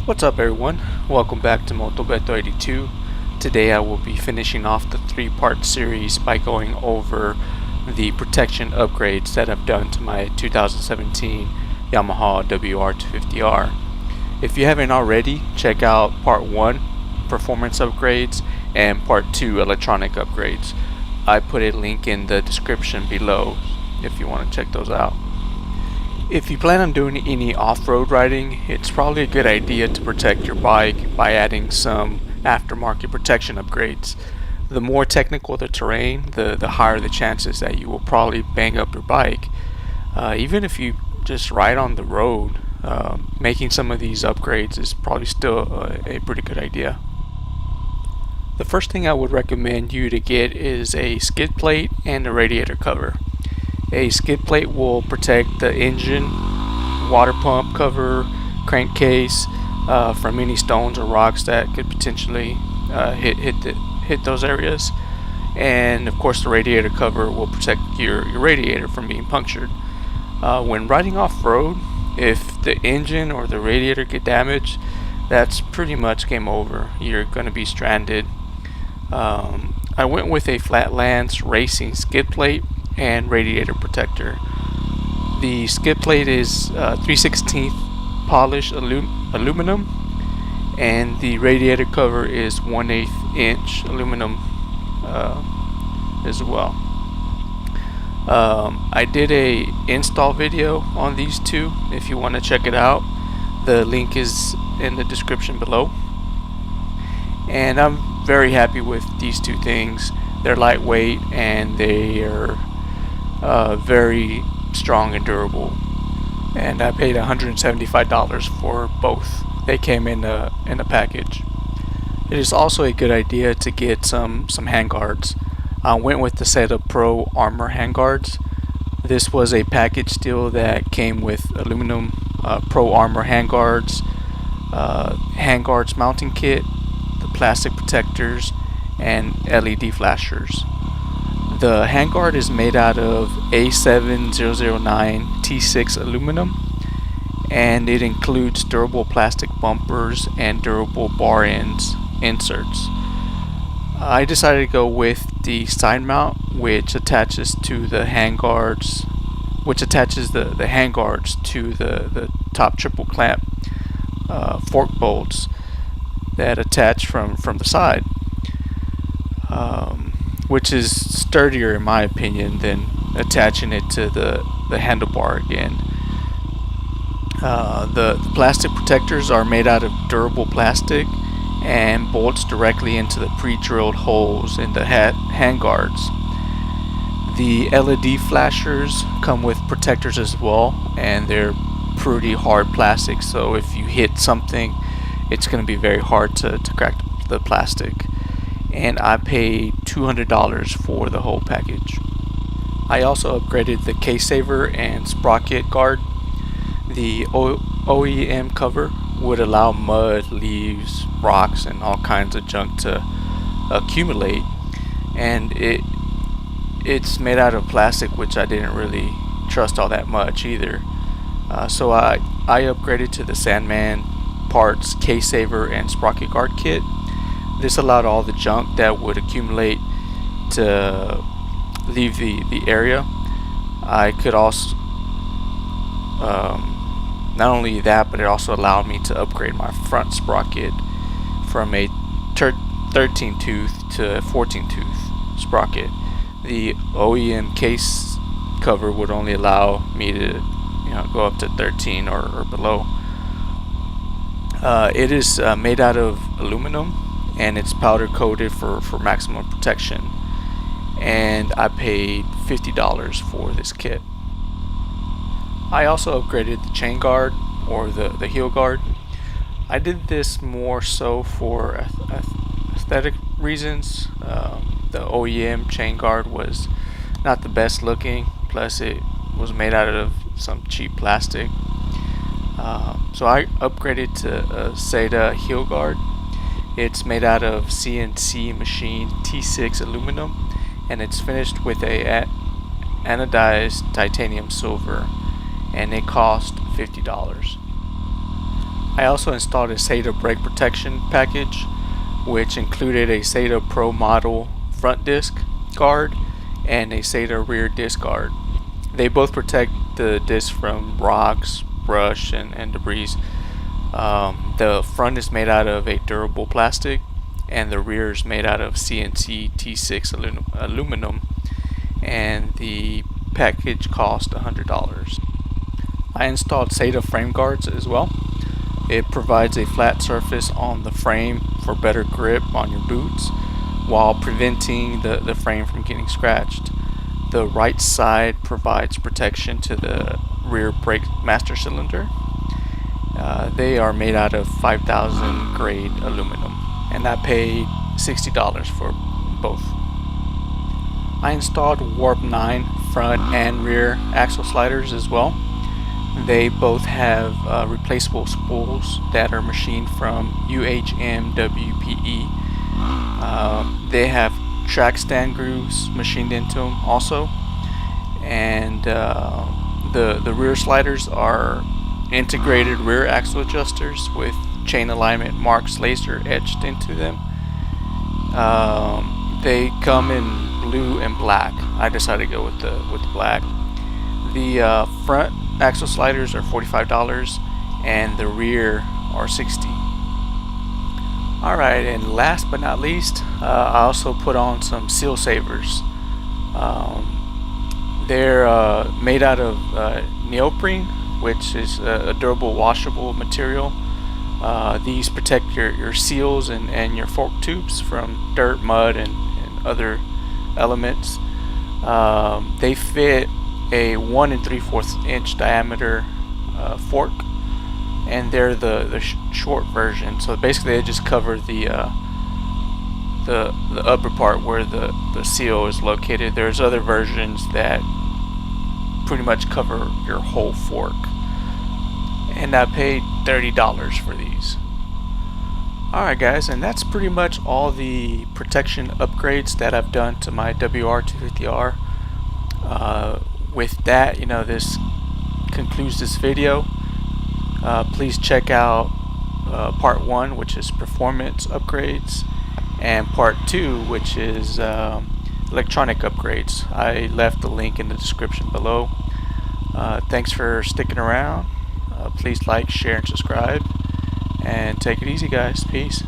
What's up everyone, welcome back to Motobeto 82. Today I will be finishing off the 3-part series by going over the protection upgrades that I've done to my 2017 Yamaha WR250R. If you haven't already, check out part 1, performance upgrades, and part 2, electronic upgrades. I put a link in the description below if you want to check those out. If you plan on doing any off-road riding, it's probably a good idea to protect your bike by adding some aftermarket protection upgrades. The more technical the terrain, the higher the chances that you will probably bang up your bike. Even if you just ride on the road, making some of these upgrades is probably still a pretty good idea. The first thing I would recommend you to get is a skid plate and a radiator cover. A skid plate will protect the engine, water pump cover, crankcase from any stones or rocks that could potentially hit those areas. And of course the radiator cover will protect your radiator from being punctured. When riding off-road, if the engine or the radiator get damaged, that's pretty much game over. You're going to be stranded. I went with a Flatlands racing skid plate and radiator protector. The skid plate is 3/16 polished aluminum, and the radiator cover is 1/8 inch aluminum as well. I did a install video on these two. If you want to check it out, the link is in the description below. And I'm very happy with these two things. They're lightweight and they are very strong and durable, and I paid $175 for both. They came in a package. It is also a good idea to get some handguards. I went with the Zeta Pro Armor handguards. This was a package deal that came with aluminum Pro Armor handguards, handguards mounting kit, the plastic protectors, and LED flashers. The handguard is made out of A7009 T6 aluminum, and it includes durable plastic bumpers and durable bar ends inserts. I decided to go with the side mount, which attaches to the handguards, the handguards to the top triple clamp fork bolts that attach from the side. Which is sturdier in my opinion than attaching it to the handlebar again. The plastic protectors are made out of durable plastic and bolts directly into the pre-drilled holes in the handguards. The LED flashers come with protectors as well, and they're pretty hard plastic, so if you hit something, it's going to be very hard to crack the plastic. And I paid $200 for the whole package. I also upgraded the case saver and sprocket guard. The OEM cover would allow mud, leaves, rocks, and all kinds of junk to accumulate, and it's made out of plastic, which I didn't really trust all that much either. So I upgraded to the Sandman parts case saver and sprocket guard kit. This allowed all the junk that would accumulate to leave the area. I could also, not only that, but it also allowed me to upgrade my front sprocket from a 13 tooth to 14 tooth sprocket. The OEM case cover would only allow me to go up to 13 or below. It is made out of aluminum, and it's powder coated for maximum protection, and I paid $50 for this kit. I also upgraded the chain guard, or the heel guard. I did this more so for aesthetic reasons. The OEM chain guard was not the best looking, plus it was made out of some cheap plastic. So I upgraded to a Zeta heel guard. It's made out of CNC machine T6 aluminum, and it's finished with a anodized titanium silver, and it cost $50. I also installed a Zeta brake protection package, which included a Zeta Pro model front disc guard and a Zeta rear disc guard. They both protect the disc from rocks, brush, and debris. The front is made out of a durable plastic, and the rear is made out of CNC T6 aluminum, and the package cost $100. I installed Zeta frame guards as well. It provides a flat surface on the frame for better grip on your boots, while preventing the frame from getting scratched. The right side provides protection to the rear brake master cylinder. They are made out of 5000 grade aluminum, and I paid $60 for both. I installed Warp 9 front and rear axle sliders as well. They both have replaceable spools that are machined from UHM WPE. They have track stand grooves machined into them also, and the rear sliders are integrated rear axle adjusters with chain alignment marks laser etched into them. They come in blue and black. I decided to go with the black. The front axle sliders are $45, and the rear are $60. Alright, and last but not least, I also put on some seal savers. They're made out of neoprene, which is a durable washable material. These protect your seals and your fork tubes from dirt, mud, and other elements. They fit a 1 3/4 inch diameter fork, and they're the short version. So basically they just cover the upper part where the seal is located. There's other versions that pretty much cover your whole fork, and I paid $30 for these. Alright guys, and that's pretty much all the protection upgrades that I've done to my WR250R. With that, this concludes this video. Please check out part 1, which is performance upgrades, and part 2, which is electronic upgrades. I left the link in the description below. Thanks for sticking around. Please like, share, and subscribe, and take it easy guys. Peace.